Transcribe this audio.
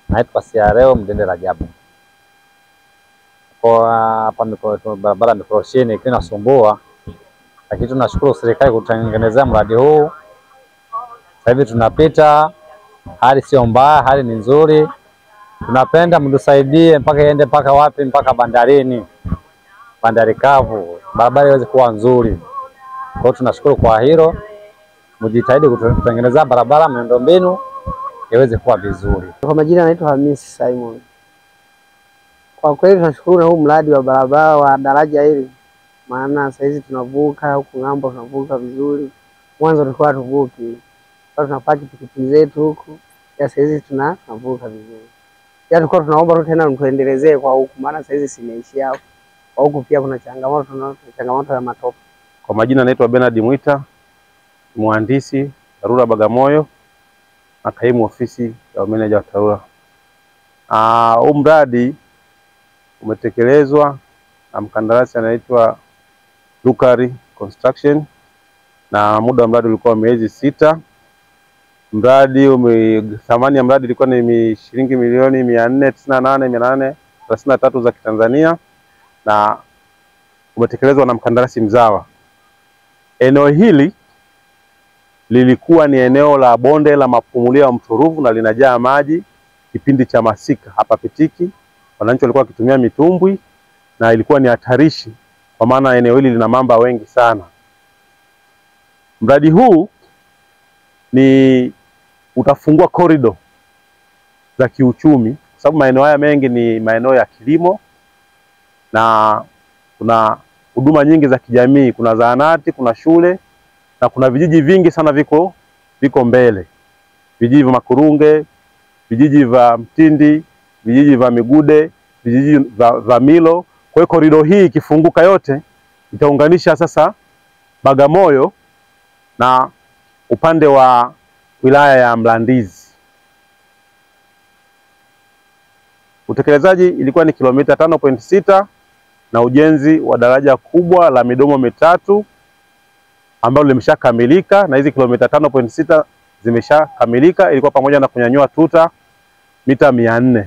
Naitwa Siareo Mdende Rajabu. Kwa hapa niko barabara mikoroshini kinasumbua. Lakini tunashukuru serikali kutengenezea mradi huu. Sasa hivi tunapita, hali sio mbaya, hali ni nzuri. Tunapenda mtusaidie mpaka iende mpaka wapi, mpaka bandarini. Bandari kavu, barabara iweze kuwa nzuri. Kwa hiyo tunashukuru kwa hilo. Mjitahidi kutengeneza barabara, miundombinu iweze kuwa vizuri. Kwa majina naitwa Hamisi Simon. Kwa kweli tunashukuru na huu mradi wa barabara wa daraja hili. Maana sasa hizi tunavuka huku ng'ambo, tunavuka vizuri. Mwanzo tulikuwa tuvuki. Sasa tunapaki pikipiki zetu huku. Sasa hizi tunavuka vizuri. Pia tulikuwa tunaomba tu tena mtuendelezee kwa huku, maana sasa hizi simeishia hapo. Kwa huku pia kuna changamoto ya matope. Kwa majina naitwa Bernard Mwita, mhandisi TARURA Bagamoyo, na kaimu ofisi ya meneja wa TARURA. Huu mradi umetekelezwa na mkandarasi anaitwa Lukari Construction, na muda wa mradi ulikuwa miezi 6. Thamani ya mradi ilikuwa ni shilingi milioni 498,833 za Kitanzania, na umetekelezwa na mkandarasi mzawa. Eneo hili lilikuwa ni eneo la bonde la mapumulio ya mto Ruvu na linajaa maji kipindi cha masika, hapa pitiki. Wananchi walikuwa wakitumia mitumbwi na ilikuwa ni hatarishi kwa maana eneo hili lina mamba wengi sana. Mradi huu utafungua corridor za kiuchumi kwa sababu maeneo haya mengi ni maeneo ya kilimo na kuna huduma nyingi za kijamii, kuna zahanati, kuna shule na kuna vijiji vingi sana viko mbele. Vijiji vya Makurunge, vijiji vya Mtindi, vijiji vya Migude, vijiji vya Milo. Kwa hiyo corridor hii ikifunguka yote itaunganisha sasa Bagamoyo na upande wa wilaya ya Mlandizi. Utekelezaji ilikuwa ni kilomita 5.6 na ujenzi wa daraja kubwa la midomo mitatu ambalo limeshakamilika, na hizi kilomita 5.6 zimeshakamilika. Ilikuwa pamoja na kunyanyua tuta mita 400.